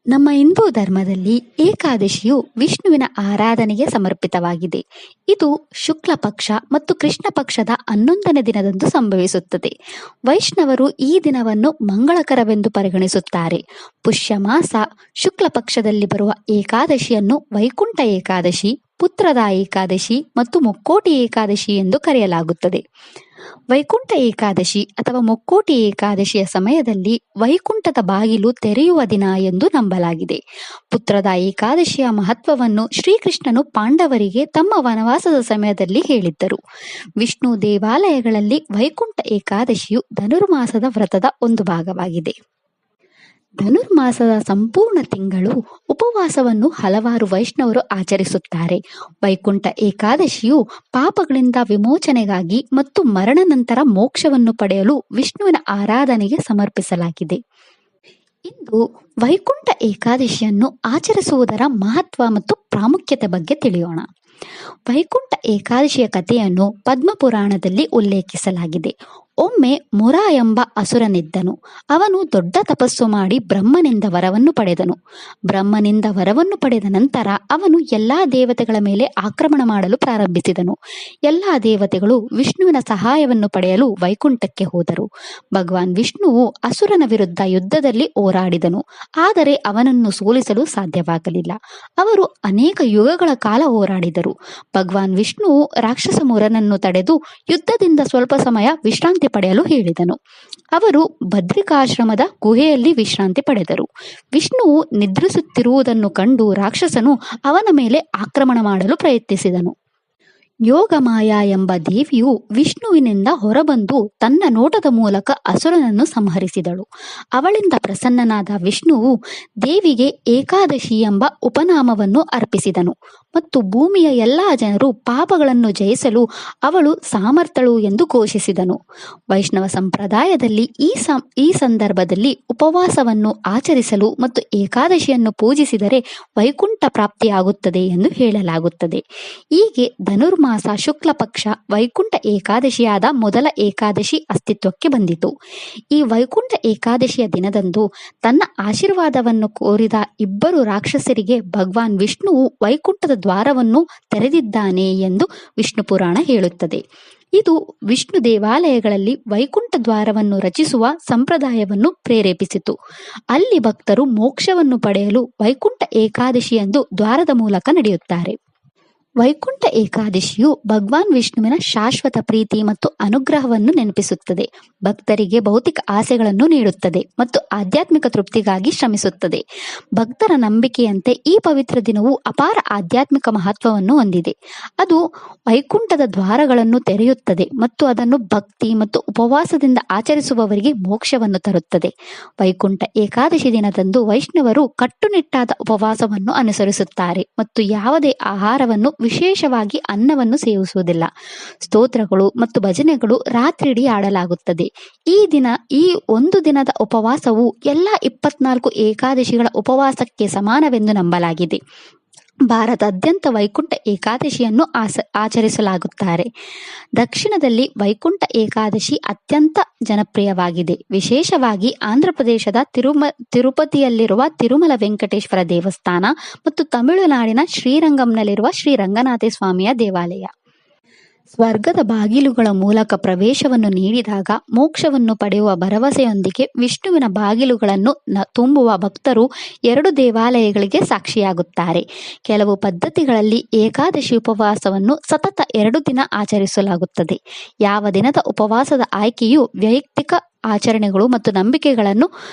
ನಮ್ಮ ಹಿಂದೂ ಧರ್ಮದಲ್ಲಿ ಏಕಾದಶಿಯು ವಿಷ್ಣುವಿನ ಆರಾಧನೆಗೆ ಸಮರ್ಪಿತವಾಗಿದೆ. ಇದು ಶುಕ್ಲ ಪಕ್ಷ ಮತ್ತು ಕೃಷ್ಣ ಪಕ್ಷದ 11ನೇ ದಿನದಂದು ಸಂಭವಿಸುತ್ತದೆ. ವೈಷ್ಣವರು ಈ ದಿನವನ್ನು ಮಂಗಳಕರವೆಂದು ಪರಿಗಣಿಸುತ್ತಾರೆ. ಪುಷ್ಯ ಮಾಸ ಶುಕ್ಲ ಪಕ್ಷದಲ್ಲಿ ಬರುವ ಏಕಾದಶಿಯನ್ನು ವೈಕುಂಠ ಏಕಾದಶಿ, ಪುತ್ರದ ಏಕಾದಶಿ ಮತ್ತು ಮುಕ್ಕೋಟಿ ಏಕಾದಶಿ ಎಂದು ಕರೆಯಲಾಗುತ್ತದೆ. ವೈಕುಂಠ ಏಕಾದಶಿ ಅಥವಾ ಮುಕ್ಕೋಟಿ ಏಕಾದಶಿಯ ಸಮಯದಲ್ಲಿ ವೈಕುಂಠದ ಬಾಗಿಲು ತೆರೆಯುವ ದಿನ ಎಂದು ನಂಬಲಾಗಿದೆ. ಪುತ್ರದ ಏಕಾದಶಿಯ ಮಹತ್ವವನ್ನು ಶ್ರೀಕೃಷ್ಣನು ಪಾಂಡವರಿಗೆ ತಮ್ಮ ವನವಾಸದ ಸಮಯದಲ್ಲಿ ಹೇಳಿದ್ದರು. ವಿಷ್ಣು ದೇವಾಲಯಗಳಲ್ಲಿ ವೈಕುಂಠ ಏಕಾದಶಿಯು ಧನುರ್ಮಾಸದ ವ್ರತದ ಒಂದು ಭಾಗವಾಗಿದೆ. ಧನುರ್ಮಾಸದ ಸಂಪೂರ್ಣ ತಿಂಗಳು ಉಪವಾಸವನ್ನು ಹಲವಾರು ವೈಷ್ಣವರು ಆಚರಿಸುತ್ತಾರೆ. ವೈಕುಂಠ ಏಕಾದಶಿಯು ಪಾಪಗಳಿಂದ ವಿಮೋಚನೆಗಾಗಿ ಮತ್ತು ಮರಣ ನಂತರ ಮೋಕ್ಷವನ್ನು ಪಡೆಯಲು ವಿಷ್ಣುವಿನ ಆರಾಧನೆಗೆ ಸಮರ್ಪಿಸಲಾಗಿದೆ. ಇಂದು ವೈಕುಂಠ ಏಕಾದಶಿಯನ್ನು ಆಚರಿಸುವುದರ ಮಹತ್ವ ಮತ್ತು ಪ್ರಾಮುಖ್ಯತೆ ಬಗ್ಗೆ ತಿಳಿಯೋಣ. ವೈಕುಂಠ ಏಕಾದಶಿಯ ಕಥೆಯನ್ನು ಪದ್ಮಪುರಾಣದಲ್ಲಿ ಉಲ್ಲೇಖಿಸಲಾಗಿದೆ. ಒಮ್ಮೆ ಮುರ ಎಂಬ ಅಸುರನಿದ್ದನು. ಅವನು ದೊಡ್ಡ ತಪಸ್ಸು ಮಾಡಿ ಬ್ರಹ್ಮನಿಂದ ವರವನ್ನು ಪಡೆದನು. ಬ್ರಹ್ಮನಿಂದ ವರವನ್ನು ಪಡೆದ ನಂತರ ಅವನು ಎಲ್ಲಾ ದೇವತೆಗಳ ಮೇಲೆ ಆಕ್ರಮಣ ಮಾಡಲು ಪ್ರಾರಂಭಿಸಿದನು. ಎಲ್ಲಾ ದೇವತೆಗಳು ವಿಷ್ಣುವಿನ ಸಹಾಯವನ್ನು ಪಡೆಯಲು ವೈಕುಂಠಕ್ಕೆ ಹೋದರು. ಭಗವಾನ್ ವಿಷ್ಣುವು ಅಸುರನ ವಿರುದ್ಧ ಯುದ್ಧದಲ್ಲಿ ಹೋರಾಡಿದನು. ಆದರೆ ಅವನನ್ನು ಸೋಲಿಸಲು ಸಾಧ್ಯವಾಗಲಿಲ್ಲ. ಅವರು ಅನೇಕ ಯುಗಗಳ ಕಾಲ ಹೋರಾಡಿದರು. ಭಗವಾನ್ ವಿಷ್ಣುವು ರಾಕ್ಷಸ ಮುರನನ್ನು ತಡೆದು ಯುದ್ಧದಿಂದ ಸ್ವಲ್ಪ ಸಮಯ ವಿಶ್ರಾಂತಿ ಪಡೆಯಲು ಹೇಳಿದನು. ಅವರು ಬದ್ರಿಕಾಶ್ರಮದ ಗುಹೆಯಲ್ಲಿ ವಿಶ್ರಾಂತಿ ಪಡೆದರು. ವಿಷ್ಣುವು ನಿದ್ರಿಸುತ್ತಿರುವುದನ್ನು ಕಂಡು ರಾಕ್ಷಸನು ಅವನ ಮೇಲೆ ಆಕ್ರಮಣ ಮಾಡಲು ಪ್ರಯತ್ನಿಸಿದನು. ಯೋಗಮಾಯ ಎಂಬ ದೇವಿಯು ವಿಷ್ಣುವಿನಿಂದ ಹೊರಬಂದು ತನ್ನ ನೋಟದ ಮೂಲಕ ಅಸುರನನ್ನು ಸಂಹರಿಸಿದಳು. ಅವಳಿಂದ ಪ್ರಸನ್ನನಾದ ವಿಷ್ಣುವು ದೇವಿಗೆ ಏಕಾದಶಿ ಎಂಬ ಉಪನಾಮವನ್ನು ಅರ್ಪಿಸಿದನು ಮತ್ತು ಭೂಮಿಯ ಎಲ್ಲಾ ಜನರು ಪಾಪಗಳನ್ನು ಜಯಿಸಲು ಅವಳು ಸಾಮರ್ಥಳು ಎಂದು ಘೋಷಿಸಿದನು. ವೈಷ್ಣವ ಸಂಪ್ರದಾಯದಲ್ಲಿ ಈ ಸಂದರ್ಭದಲ್ಲಿ ಉಪವಾಸವನ್ನು ಆಚರಿಸಲು ಮತ್ತು ಏಕಾದಶಿಯನ್ನು ಪೂಜಿಸಿದರೆ ವೈಕುಂಠ ಪ್ರಾಪ್ತಿಯಾಗುತ್ತದೆ ಎಂದು ಹೇಳಲಾಗುತ್ತದೆ. ಹೀಗೆ ಧನುರ್ಮಾಸ ಶುಕ್ಲ ಪಕ್ಷ ವೈಕುಂಠ ಏಕಾದಶಿಯಾದ ಮೊದಲ ಏಕಾದಶಿ ಅಸ್ತಿತ್ವಕ್ಕೆ ಬಂದಿತು. ಈ ವೈಕುಂಠ ಏಕಾದಶಿಯ ದಿನದಂದು ತನ್ನ ಆಶೀರ್ವಾದವನ್ನು ಕೋರಿದ ಇಬ್ಬರು ರಾಕ್ಷಸರಿಗೆ ಭಗವಾನ್ ವಿಷ್ಣುವು ವೈಕುಂಠದ ದ್ವಾರವನ್ನು ತೆರೆದಿದ್ದಾನೆ ಎಂದು ವಿಷ್ಣು ಪುರಾಣ ಹೇಳುತ್ತದೆ. ಇದು ವಿಷ್ಣು ದೇವಾಲಯಗಳಲ್ಲಿ ವೈಕುಂಠ ದ್ವಾರವನ್ನು ರಚಿಸುವ ಸಂಪ್ರದಾಯವನ್ನು ಪ್ರೇರೇಪಿಸಿತು. ಅಲ್ಲಿ ಭಕ್ತರು ಮೋಕ್ಷವನ್ನು ಪಡೆಯಲು ವೈಕುಂಠ ಏಕಾದಶಿಯಂದು ದ್ವಾರದ ಮೂಲಕ ನಡೆಯುತ್ತಾರೆ. ವೈಕುಂಠ ಏಕಾದಶಿಯು ಭಗವಾನ್ ವಿಷ್ಣುವಿನ ಶಾಶ್ವತ ಪ್ರೀತಿ ಮತ್ತು ಅನುಗ್ರಹವನ್ನು ನೆನಪಿಸುತ್ತದೆ. ಭಕ್ತರಿಗೆ ಭೌತಿಕ ಆಸೆಗಳನ್ನು ನೀಡುತ್ತದೆ ಮತ್ತು ಆಧ್ಯಾತ್ಮಿಕ ತೃಪ್ತಿಗಾಗಿ ಶ್ರಮಿಸುತ್ತದೆ. ಭಕ್ತರ ನಂಬಿಕೆಯಂತೆ ಈ ಪವಿತ್ರ ದಿನವು ಅಪಾರ ಆಧ್ಯಾತ್ಮಿಕ ಮಹತ್ವವನ್ನು ಹೊಂದಿದೆ. ಅದು ವೈಕುಂಠದ ದ್ವಾರಗಳನ್ನು ತೆರೆಯುತ್ತದೆ ಮತ್ತು ಅದನ್ನು ಭಕ್ತಿ ಮತ್ತು ಉಪವಾಸದಿಂದ ಆಚರಿಸುವವರಿಗೆ ಮೋಕ್ಷವನ್ನು ತರುತ್ತದೆ. ವೈಕುಂಠ ಏಕಾದಶಿ ದಿನದಂದು ವೈಷ್ಣವರು ಕಟ್ಟುನಿಟ್ಟಾದ ಉಪವಾಸವನ್ನು ಅನುಸರಿಸುತ್ತಾರೆ ಮತ್ತು ಯಾವುದೇ ಆಹಾರವನ್ನು, ವಿಶೇಷವಾಗಿ ಅನ್ನವನ್ನು ಸೇವಿಸುವುದಿಲ್ಲ. ಸ್ತೋತ್ರಗಳು ಮತ್ತು ಭಜನೆಗಳು ರಾತ್ರಿಯಿಡೀ ಆಡಲಾಗುತ್ತದೆ. ಈ ಒಂದು ದಿನದ ಉಪವಾಸವು ಎಲ್ಲ 24 ಏಕಾದಶಿಗಳ ಉಪವಾಸಕ್ಕೆ ಸಮಾನವೆಂದು ನಂಬಲಾಗಿದೆ. ಭಾರತಾದ್ಯಂತ ವೈಕುಂಠ ಏಕಾದಶಿಯನ್ನು ಆಚರಿಸಲಾಗುತ್ತಾರೆ. ದಕ್ಷಿಣದಲ್ಲಿ ವೈಕುಂಠ ಏಕಾದಶಿ ಅತ್ಯಂತ ಜನಪ್ರಿಯವಾಗಿದೆ. ವಿಶೇಷವಾಗಿ ಆಂಧ್ರಪ್ರದೇಶದ ತಿರುಪತಿಯಲ್ಲಿರುವ ತಿರುಮಲ ವೆಂಕಟೇಶ್ವರ ದೇವಸ್ಥಾನ ಮತ್ತು ತಮಿಳುನಾಡಿನ ಶ್ರೀರಂಗಂನಲ್ಲಿರುವ ಶ್ರೀ ರಂಗನಾಥ ಸ್ವಾಮಿಯ ದೇವಾಲಯ. ಸ್ವರ್ಗದ ಬಾಗಿಲುಗಳ ಮೂಲಕ ಪ್ರವೇಶವನ್ನು ನೀಡಿದಾಗ ಮೋಕ್ಷವನ್ನು ಪಡೆಯುವ ಭರವಸೆಯೊಂದಿಗೆ ವಿಷ್ಣುವಿನ ಬಾಗಿಲುಗಳನ್ನು ತುಂಬುವ ಭಕ್ತರು 2 ದೇವಾಲಯಗಳಿಗೆ ಸಾಕ್ಷಿಯಾಗುತ್ತಾರೆ. ಕೆಲವು ಪದ್ಧತಿಗಳಲ್ಲಿ ಏಕಾದಶಿ ಉಪವಾಸವನ್ನು ಸತತ 2 ದಿನ ಆಚರಿಸಲಾಗುತ್ತದೆ. ಯಾವ ದಿನದ ಉಪವಾಸದ ಆಯ್ಕೆಯು ವೈಯಕ್ತಿಕ ಆಚರಣೆಗಳು ಮತ್ತು ನಂಬಿಕೆಗಳನ್ನು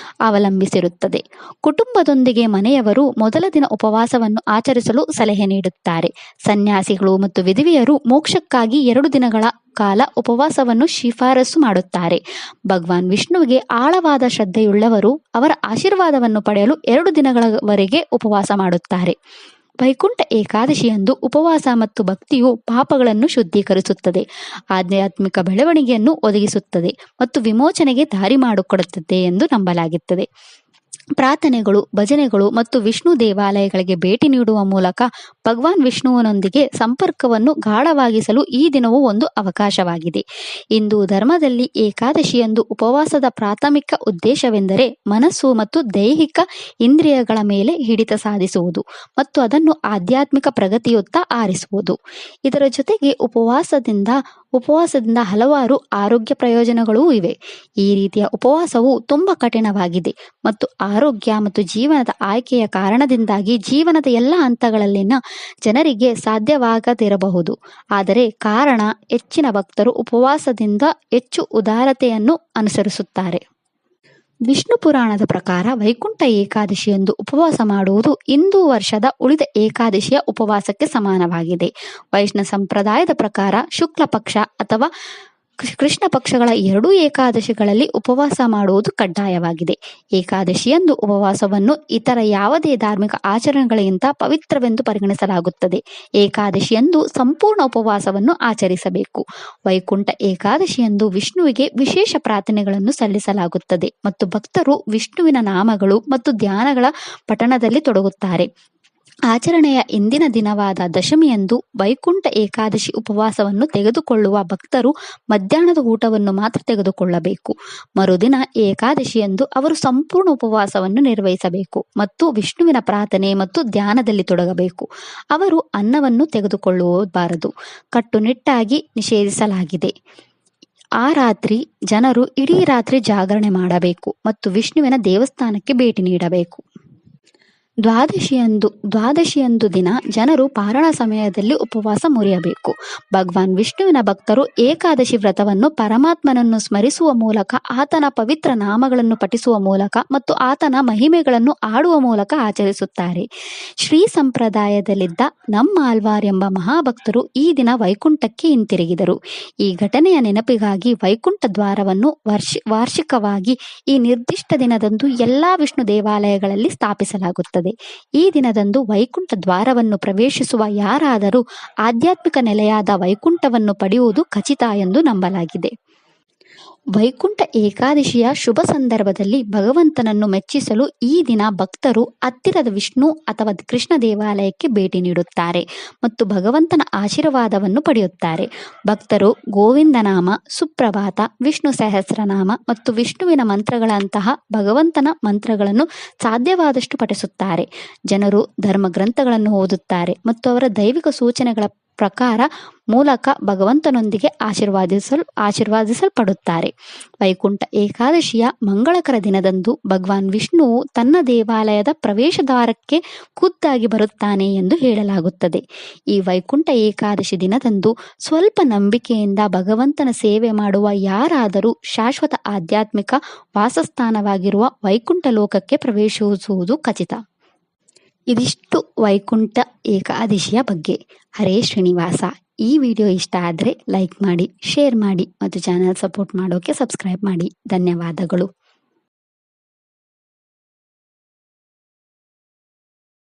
ಅವಲಂಬಿಸಿರುತ್ತದೆ. ಕುಟುಂಬದೊಂದಿಗೆ ಮನೆಯವರು ಮೊದಲ ದಿನ ಉಪವಾಸವನ್ನು ಆಚರಿಸಲು ಸಲಹೆ ನೀಡುತ್ತಾರೆ. ಸನ್ಯಾಸಿಗಳು ಮತ್ತು ವಿಧವೆಯರು ಮೋಕ್ಷಕ್ಕಾಗಿ 2 ದಿನಗಳ ಕಾಲ ಉಪವಾಸವನ್ನು ಶಿಫಾರಸು ಮಾಡುತ್ತಾರೆ. ಭಗವಾನ್ ವಿಷ್ಣುವಿಗೆ ಆಳವಾದ ಶ್ರದ್ಧೆಯುಳ್ಳವರು ಅವರ ಆಶೀರ್ವಾದವನ್ನು ಪಡೆಯಲು 2 ದಿನಗಳವರೆಗೆ ಉಪವಾಸ ಮಾಡುತ್ತಾರೆ. ವೈಕುಂಠ ಏಕಾದಶಿಯಂದು ಉಪವಾಸ ಮತ್ತು ಭಕ್ತಿಯು ಪಾಪಗಳನ್ನು ಶುದ್ಧೀಕರಿಸುತ್ತದೆ, ಆಧ್ಯಾತ್ಮಿಕ ಬೆಳವಣಿಗೆಯನ್ನು ಒದಗಿಸುತ್ತದೆ ಮತ್ತು ವಿಮೋಚನೆಗೆ ದಾರಿ ಮಾಡಿಕೊಡುತ್ತದೆ ಎಂದು ನಂಬಲಾಗುತ್ತದೆ. ಪ್ರಾರ್ಥನೆಗಳು, ಭಜನೆಗಳು ಮತ್ತು ವಿಷ್ಣು ದೇವಾಲಯಗಳಿಗೆ ಭೇಟಿ ನೀಡುವ ಮೂಲಕ ಭಗವಾನ್ ವಿಷ್ಣುವಿನೊಂದಿಗೆ ಸಂಪರ್ಕವನ್ನು ಗಾಢವಾಗಿಸಲು ಈ ದಿನವು ಒಂದು ಅವಕಾಶವಾಗಿದೆ. ಹಿಂದೂ ಧರ್ಮದಲ್ಲಿ ಏಕಾದಶಿಯಂದು ಉಪವಾಸದ ಪ್ರಾಥಮಿಕ ಉದ್ದೇಶವೆಂದರೆ ಮನಸ್ಸು ಮತ್ತು ದೈಹಿಕ ಇಂದ್ರಿಯಗಳ ಮೇಲೆ ಹಿಡಿತ ಸಾಧಿಸುವುದು ಮತ್ತು ಅದನ್ನು ಆಧ್ಯಾತ್ಮಿಕ ಪ್ರಗತಿಯತ್ತ ಆರಿಸುವುದು. ಇದರ ಜೊತೆಗೆ ಉಪವಾಸದಿಂದ ಹಲವಾರು ಆರೋಗ್ಯ ಪ್ರಯೋಜನಗಳೂ ಇವೆ. ಈ ರೀತಿಯ ಉಪವಾಸವು ತುಂಬ ಕಠಿಣವಾಗಿದೆ ಮತ್ತು ಆರೋಗ್ಯ ಮತ್ತು ಜೀವನದ ಆಯ್ಕೆಯ ಕಾರಣದಿಂದಾಗಿ ಜೀವನದ ಎಲ್ಲ ಹಂತಗಳಲ್ಲಿನ ಜನರಿಗೆ ಸಾಧ್ಯವಾಗದಿರಬಹುದು. ಆದರೆ ಕಾರಣ ಹೆಚ್ಚಿನ ಭಕ್ತರು ಉಪವಾಸದಿಂದ ಹೆಚ್ಚು ಉದಾರತೆಯನ್ನು ಅನುಸರಿಸುತ್ತಾರೆ. ವಿಷ್ಣು ಪುರಾಣದ ಪ್ರಕಾರ ವೈಕುಂಠ ಏಕಾದಶಿಯಂದು ಉಪವಾಸ ಮಾಡುವುದು ಹಿಂದೂ ವರ್ಷದ ಉಳಿದ ಏಕಾದಶಿಯ ಉಪವಾಸಕ್ಕೆ ಸಮಾನವಾಗಿದೆ. ವೈಷ್ಣವ ಸಂಪ್ರದಾಯದ ಪ್ರಕಾರ ಶುಕ್ಲ ಪಕ್ಷ ಅಥವಾ ಕೃಷ್ಣ ಪಕ್ಷಗಳ ಎರಡೂ ಏಕಾದಶಿಗಳಲ್ಲಿ ಉಪವಾಸ ಮಾಡುವುದು ಕಡ್ಡಾಯವಾಗಿದೆ. ಏಕಾದಶಿಯಂದು ಉಪವಾಸವನ್ನು ಇತರ ಯಾವುದೇ ಧಾರ್ಮಿಕ ಆಚರಣೆಗಳಿಗಿಂತ ಪವಿತ್ರವೆಂದು ಪರಿಗಣಿಸಲಾಗುತ್ತದೆ. ಏಕಾದಶಿಯಂದು ಸಂಪೂರ್ಣ ಉಪವಾಸವನ್ನು ಆಚರಿಸಬೇಕು. ವೈಕುಂಠ ಏಕಾದಶಿಯಂದು ವಿಷ್ಣುವಿಗೆ ವಿಶೇಷ ಪ್ರಾರ್ಥನೆಗಳನ್ನು ಸಲ್ಲಿಸಲಾಗುತ್ತದೆ ಮತ್ತು ಭಕ್ತರು ವಿಷ್ಣುವಿನ ನಾಮಗಳು ಮತ್ತು ಧ್ಯಾನಗಳ ಪಠಣದಲ್ಲಿ ತೊಡಗುತ್ತಾರೆ. ಆಚರಣೆಯ ಇಂದಿನ ದಿನವಾದ ದಶಮಿಯಂದು ವೈಕುಂಠ ಏಕಾದಶಿ ಉಪವಾಸವನ್ನು ತೆಗೆದುಕೊಳ್ಳುವ ಭಕ್ತರು ಮಧ್ಯಾಹ್ನದ ಊಟವನ್ನು ಮಾತ್ರ ತೆಗೆದುಕೊಳ್ಳಬೇಕು. ಮರುದಿನ ಏಕಾದಶಿಯಂದು ಅವರು ಸಂಪೂರ್ಣ ಉಪವಾಸವನ್ನು ನಿರ್ವಹಿಸಬೇಕು ಮತ್ತು ವಿಷ್ಣುವಿನ ಪ್ರಾರ್ಥನೆ ಮತ್ತು ಧ್ಯಾನದಲ್ಲಿ ತೊಡಗಬೇಕು. ಅವರು ಅನ್ನವನ್ನು ತೆಗೆದುಕೊಳ್ಳಬಾರದು, ಕಟ್ಟುನಿಟ್ಟಾಗಿ ನಿಷೇಧಿಸಲಾಗಿದೆ. ಆ ರಾತ್ರಿ ಜನರು ಇಡೀ ರಾತ್ರಿ ಜಾಗರಣೆ ಮಾಡಬೇಕು ಮತ್ತು ವಿಷ್ಣುವಿನ ದೇವಸ್ಥಾನಕ್ಕೆ ಭೇಟಿ ನೀಡಬೇಕು. ದ್ವಾದಶಿಯಂದು ದಿನ ಜನರು ಪಾರಣ ಸಮಯದಲ್ಲಿ ಉಪವಾಸ ಮುರಿಯಬೇಕು. ಭಗವಾನ್ ವಿಷ್ಣುವಿನ ಭಕ್ತರು ಏಕಾದಶಿ ವ್ರತವನ್ನು ಪರಮಾತ್ಮನನ್ನು ಸ್ಮರಿಸುವ ಮೂಲಕ, ಆತನ ಪವಿತ್ರ ನಾಮಗಳನ್ನು ಪಠಿಸುವ ಮೂಲಕ ಮತ್ತು ಆತನ ಮಹಿಮೆಗಳನ್ನು ಆಡುವ ಮೂಲಕ ಆಚರಿಸುತ್ತಾರೆ. ಶ್ರೀ ಸಂಪ್ರದಾಯದಲ್ಲಿದ್ದ ನಮ್ಮ ಆಳ್ವಾರ್ ಎಂಬ ಮಹಾಭಕ್ತರು ಈ ದಿನ ವೈಕುಂಠಕ್ಕೆ ಹಿಂತಿರುಗಿದರು. ಈ ಘಟನೆಯ ನೆನಪಿಗಾಗಿ ವೈಕುಂಠ ದ್ವಾರವನ್ನು ವಾರ್ಷಿಕವಾಗಿ ಈ ನಿರ್ದಿಷ್ಟ ದಿನದಂದು ಎಲ್ಲಾ ವಿಷ್ಣು ದೇವಾಲಯಗಳಲ್ಲಿ ಸ್ಥಾಪಿಸಲಾಗುತ್ತದೆ. ಈ ದಿನದಂದು ವೈಕುಂಠ ದ್ವಾರವನ್ನು ಪ್ರವೇಶಿಸುವ ಯಾರಾದರೂ ಆಧ್ಯಾತ್ಮಿಕ ನೆಲೆಯಾದ ವೈಕುಂಠವನ್ನು ಪಡೆಯುವುದು ಖಚಿತ ಎಂದು ನಂಬಲಾಗಿದೆ. ವೈಕುಂಠ ಏಕಾದಶಿಯ ಶುಭ ಸಂದರ್ಭದಲ್ಲಿ ಭಗವಂತನನ್ನು ಮೆಚ್ಚಿಸಲು ಈ ದಿನ ಭಕ್ತರು ಹತ್ತಿರದ ವಿಷ್ಣು ಅಥವಾ ಕೃಷ್ಣ ದೇವಾಲಯಕ್ಕೆ ಭೇಟಿ ನೀಡುತ್ತಾರೆ ಮತ್ತು ಭಗವಂತನ ಆಶೀರ್ವಾದವನ್ನು ಪಡೆಯುತ್ತಾರೆ. ಭಕ್ತರು ಗೋವಿಂದನಾಮ, ಸುಪ್ರಭಾತ, ವಿಷ್ಣು ಸಹಸ್ರನಾಮ ಮತ್ತು ವಿಷ್ಣುವಿನ ಮಂತ್ರಗಳಂತಹ ಭಗವಂತನ ಮಂತ್ರಗಳನ್ನು ಸಾಧ್ಯವಾದಷ್ಟು ಪಠಿಸುತ್ತಾರೆ. ಜನರು ಧರ್ಮ ಗ್ರಂಥಗಳನ್ನು ಓದುತ್ತಾರೆ ಮತ್ತು ಅವರ ದೈವಿಕ ಸೂಚನೆಗಳ ಪ್ರಕಾರ ಮೂಲಕ ಭಗವಂತನೊಂದಿಗೆ ಆಶೀರ್ವಾದಿಸಲ್ಪಡುತ್ತಾರೆ. ವೈಕುಂಠ ಏಕಾದಶಿಯ ಮಂಗಳಕರ ದಿನದಂದು ಭಗವಾನ್ ವಿಷ್ಣುವು ತನ್ನ ದೇವಾಲಯದ ಪ್ರವೇಶ ದ್ವಾರಕ್ಕೆ ಖುದ್ದಾಗಿ ಬರುತ್ತಾನೆ ಎಂದು ಹೇಳಲಾಗುತ್ತದೆ. ಈ ವೈಕುಂಠ ಏಕಾದಶಿ ದಿನದಂದು ಸ್ವಲ್ಪ ನಂಬಿಕೆಯಿಂದ ಭಗವಂತನ ಸೇವೆ ಮಾಡುವ ಯಾರಾದರೂ ಶಾಶ್ವತ ಆಧ್ಯಾತ್ಮಿಕ ವಾಸಸ್ಥಾನವಾಗಿರುವ ವೈಕುಂಠ ಲೋಕಕ್ಕೆ ಪ್ರವೇಶಿಸುವುದು ಖಚಿತ. ಇದಿಷ್ಟು ವೈಕುಂಠ ಏಕಾದಶಿಯ ಬಗ್ಗೆ. ಹರೇ ಶ್ರೀನಿವಾಸ. ಈ ವಿಡಿಯೋ ಇಷ್ಟ ಆದರೆ ಲೈಕ್ ಮಾಡಿ, ಶೇರ್ ಮಾಡಿ ಮತ್ತು ಚಾನಲ್ ಸಪೋರ್ಟ್ ಮಾಡೋಕೆ ಸಬ್ಸ್ಕ್ರೈಬ್ ಮಾಡಿ. ಧನ್ಯವಾದಗಳು.